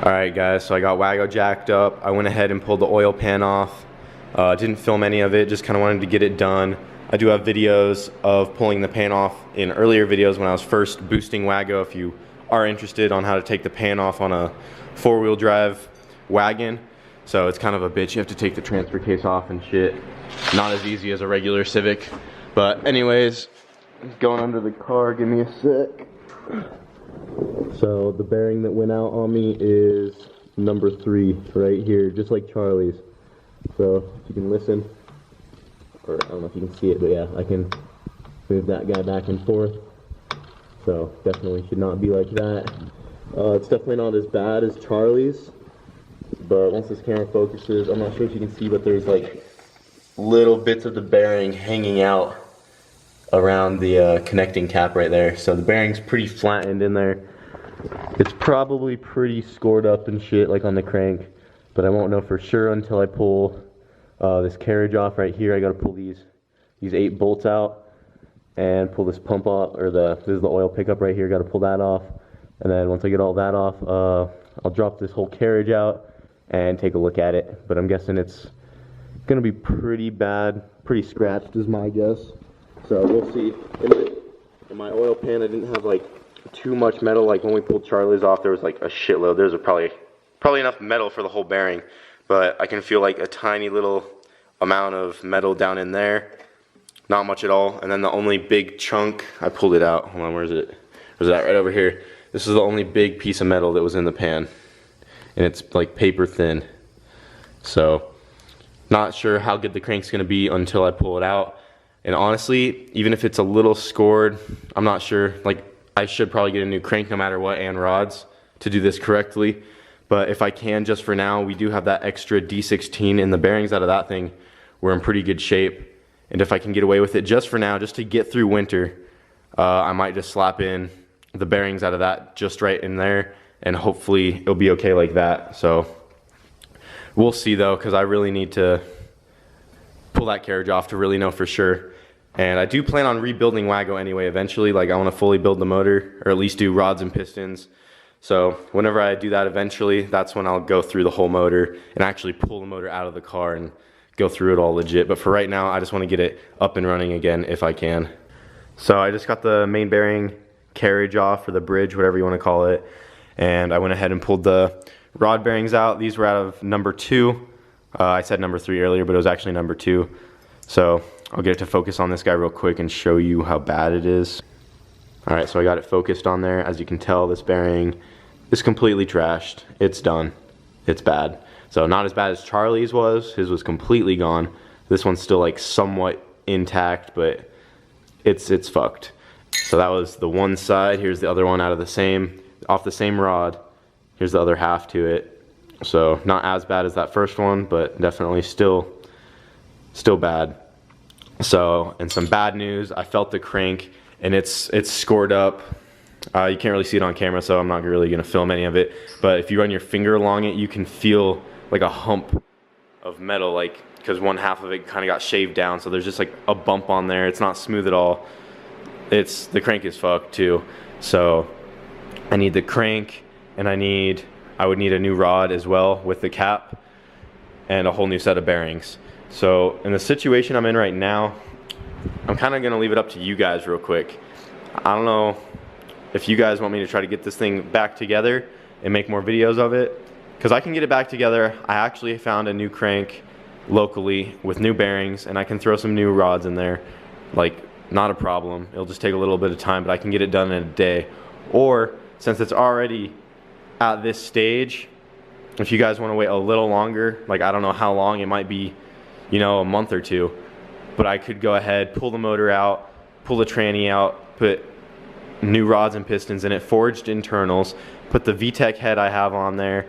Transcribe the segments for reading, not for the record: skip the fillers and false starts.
Alright guys, so I got Wago jacked up. I went ahead and pulled the oil pan off. Didn't film any of it, just kind of wanted to get it done. I do have videos of pulling the pan off in earlier videos when I was first boosting Wago, if you are interested on how to take the pan off on a four-wheel drive wagon. So it's kind of a bitch, you have to take the transfer case off and shit. Not as easy as a regular Civic. But anyways, going under the car, give me a sec. So the bearing that went out on me is number 3 right here, just like Charlie's. So if you can listen, or I don't know if you can see it, but yeah, I can move that guy back and forth. So definitely should not be like that. It's definitely not as bad as Charlie's, but once this camera focuses, I'm not sure if you can see, but there's like little bits of the bearing hanging out around the connecting cap right there. So the bearing's pretty flattened in there. It's probably pretty scored up and shit like on the crank, but I won't know for sure until I pull this carriage off right here. I gotta pull these 8 bolts out and pull this pump off, or this is the oil pickup right here. Gotta pull that off, and then once I get all that off, I'll drop this whole carriage out and take a look at it. But I'm guessing it's gonna be pretty bad, pretty scratched is my guess. So we'll see. In my oil pan, I didn't have like too much metal. Like when we pulled Charlie's off, there was like a shitload. There's probably enough metal for the whole bearing, but I can feel like a tiny little amount of metal down in there. Not much at all. And then the only big chunk, I pulled it out. Hold on, where is it? Where's that? Right over here. This is the only big piece of metal that was in the pan, and it's like paper thin. So not sure how good the crank's gonna be until I pull it out. And honestly, even if it's a little scored, I'm not sure. Like, I should probably get a new crank no matter what, and rods to do this correctly. But if I can, just for now, we do have that extra D16 in the bearings out of that thing. We're in pretty good shape. And if I can get away with it just for now, just to get through winter, I might just slap in the bearings out of that just right in there, and hopefully it'll be okay like that. So we'll see though, because I really need to pull that carriage off to really know for sure. And I do plan on rebuilding Wago anyway eventually. Like, I want to fully build the motor, or at least do rods and pistons. So whenever I do that eventually, that's when I'll go through the whole motor and actually pull the motor out of the car and go through it all legit. But for right now, I just want to get it up and running again if I can. So I just got the main bearing carriage off, or the bridge, whatever you want to call it. And I went ahead and pulled the rod bearings out. These were out of number 2. I said number 3 earlier, but it was actually number 2. So I'll get it to focus on this guy real quick and show you how bad it is. Alright, so I got it focused on there. As you can tell, this bearing is completely trashed. It's done. It's bad. So not as bad as Charlie's was. His was completely gone. This one's still like somewhat intact, but it's fucked. So that was the one side. Here's the other one off the same rod. Here's the other half to it. So not as bad as that first one, but definitely still bad. So, and some bad news, I felt the crank, and it's scored up. You can't really see it on camera, so I'm not really gonna film any of it. But if you run your finger along it, you can feel like a hump of metal, like, because one half of it kind of got shaved down, so there's just like a bump on there. It's not smooth at all. The crank is fucked too. So I need the crank, and I would need a new rod as well with the cap, and a whole new set of bearings. So in the situation I'm in right now, I'm kind of going to leave it up to you guys real quick. I don't know if you guys want me to try to get this thing back together and make more videos of it, because I can get it back together. I actually found a new crank locally with new bearings, and I can throw some new rods in there. Like, not a problem. It'll just take a little bit of time, but I can get it done in a day. Or, since it's already at this stage, if you guys want to wait a little longer, like, I don't know how long, it might be, you know, a month or 2, but I could go ahead, pull the motor out, pull the tranny out, put new rods and pistons in it, forged internals, put the VTEC head I have on there,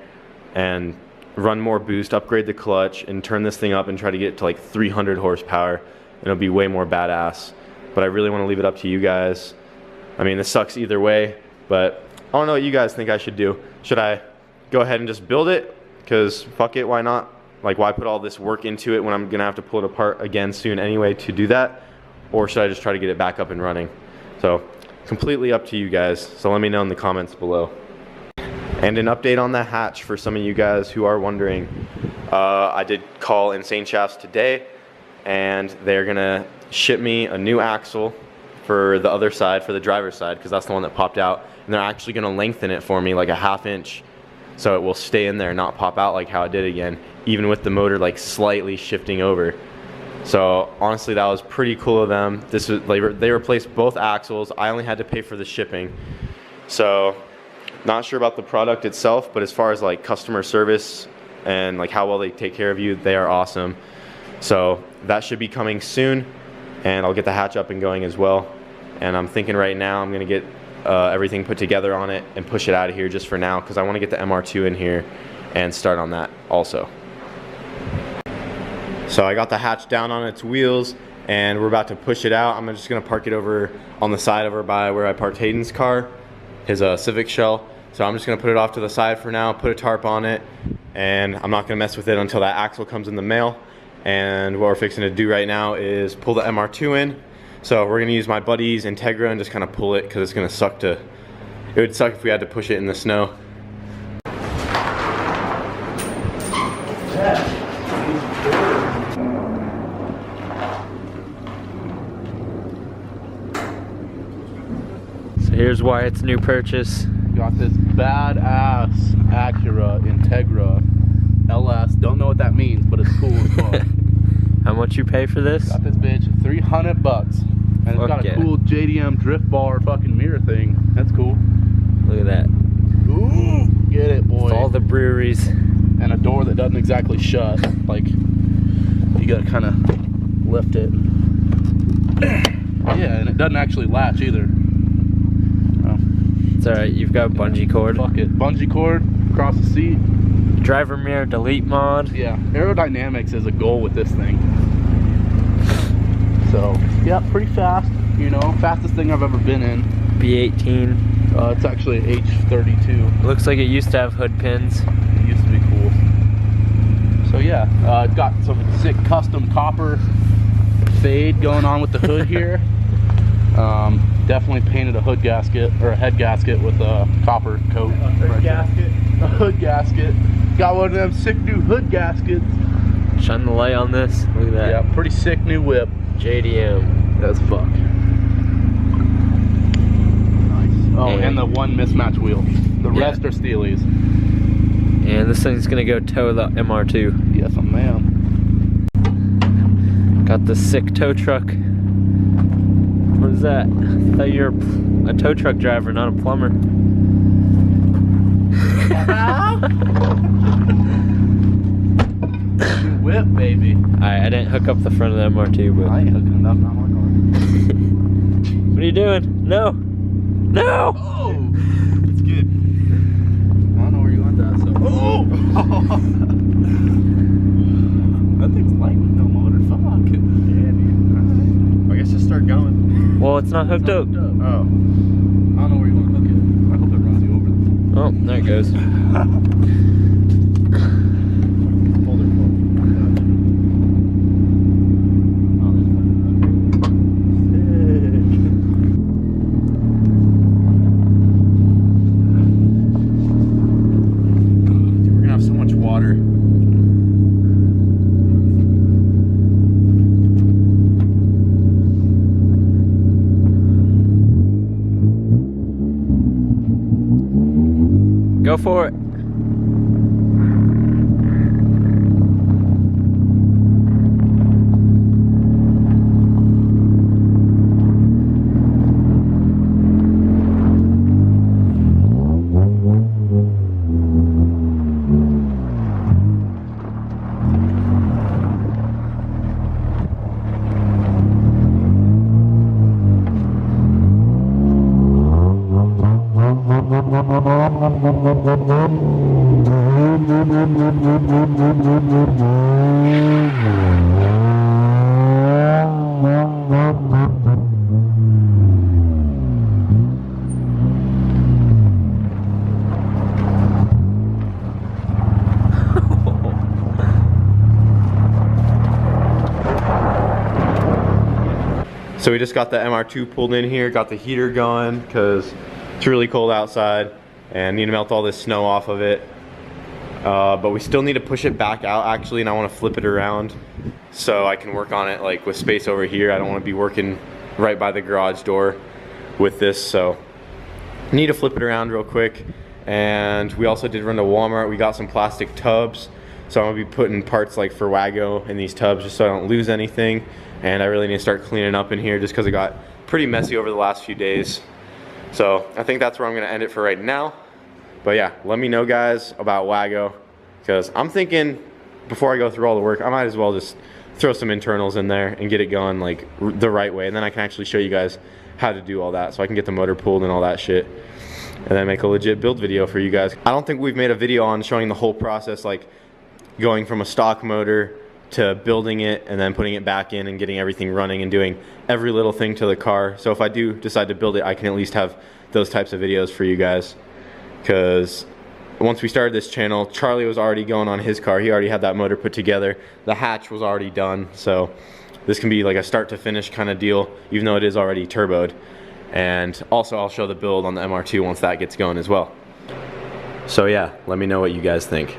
and run more boost, upgrade the clutch, and turn this thing up and try to get it to like 300 horsepower, and it'll be way more badass. But I really want to leave it up to you guys. I mean, this sucks either way, but I don't know what you guys think I should do. Should I go ahead and just build it? Because fuck it, why not? Like, why put all this work into it when I'm gonna have to pull it apart again soon anyway to do that? Or should I just try to get it back up and running? So completely up to you guys. So let me know in the comments below. And an update on the hatch for some of you guys who are wondering. I did call Insane Shafts today, and they're gonna ship me a new axle for the other side, for the driver's side, because that's the one that popped out. And they're actually gonna lengthen it for me like a 1/2 inch, so it will stay in there and not pop out like how it did again, even with the motor like slightly shifting over. So honestly, that was pretty cool of them. This was, they replaced both axles. I only had to pay for the shipping. So not sure about the product itself, but as far as like customer service and like how well they take care of you, they are awesome. So that should be coming soon, and I'll get the hatch up and going as well. And I'm thinking right now I'm gonna get everything put together on it and push it out of here just for now, because I want to get the MR2 in here and start on that also. So I got the hatch down on its wheels and we're about to push it out. I'm just gonna park it over on the side over by where I parked Hayden's car, his Civic Shell. So I'm just gonna put it off to the side for now, put a tarp on it, and I'm not gonna mess with it until that axle comes in the mail. And what we're fixing to do right now is pull the MR2 in. So we're gonna use my buddy's Integra and just kind of pull it, because it's gonna suck to, it would suck if we had to push it in the snow. Here's Wyatt's new purchase. Got this badass Acura Integra LS. Don't know what that means, but it's cool as fuck. How much you pay for this? Got this bitch $300, and it's got a cool JDM drift bar fucking mirror thing. That's cool. Look at that. Ooh, get it, boy. With all the breweries. And a door that doesn't exactly shut. Like, you gotta kind of lift it. Yeah, and it doesn't actually latch either. It's alright, you've got bungee cord. Fuck it. Bungee cord across the seat. Driver mirror delete mod. Yeah, aerodynamics is a goal with this thing. So, yeah, pretty fast. You know, fastest thing I've ever been in. B18. It's actually an H32. Looks like it used to have hood pins. It used to be cool. So yeah, it's got some sick custom copper fade going on with the hood here. Definitely painted a hood gasket, or a head gasket with a copper coat. A hood gasket? A hood gasket. Got one of them sick new hood gaskets. Shine the light on this. Look at that. Yeah, pretty sick new whip. JDM. That's fuck. Nice. Oh, and the one mismatch wheel. The rest are Steelies. And this thing's gonna go tow the MR2. Yes, ma'am. Got the sick tow truck. What is that? I thought you were a tow truck driver, not a plumber. New whip, baby. I didn't hook up the front of the MR2, but I ain't hooking it up, not my car. what are you doing? No! No! Oh! It's good. I don't know where you want that, so. Oh! That thing's light with no motor. Fuck. Yeah, dude. I guess just start going. Well, it's not hooked up. Oh. I don't know where you want to hook it. I hope it runs you over. Oh, there it goes. Hold it for Dude, we're gonna have so much water. Go for it. So we just got the MR2 pulled in here, got the heater going because it's really cold outside. and need to melt all this snow off of it. But we still need to push it back out actually, and I want to flip it around so I can work on it like with space over here. I don't want to be working right by the garage door with this, so I need to flip it around real quick. And we also did run to Walmart. We got some plastic tubs, so I'm gonna be putting parts like for Wago in these tubs just so I don't lose anything. And I really need to start cleaning up in here just because it got pretty messy over the last few days. So I think that's where I'm gonna end it for right now. But yeah, let me know guys about Wago, because I'm thinking before I go through all the work, I might as well just throw some internals in there and get it going like the right way, and then I can actually show you guys how to do all that, so I can get the motor pulled and all that shit, and then make a legit build video for you guys. I don't think we've made a video on showing the whole process, like going from a stock motor to building it and then putting it back in and getting everything running and doing every little thing to the car. So if I do decide to build it, I can at least have those types of videos for you guys. Because once we started this channel, Charlie was already going on his car. He already had that motor put together. The hatch was already done. So this can be like a start to finish kind of deal, even though it is already turboed. And also I'll show the build on the MR2 once that gets going as well. So yeah, let me know what you guys think.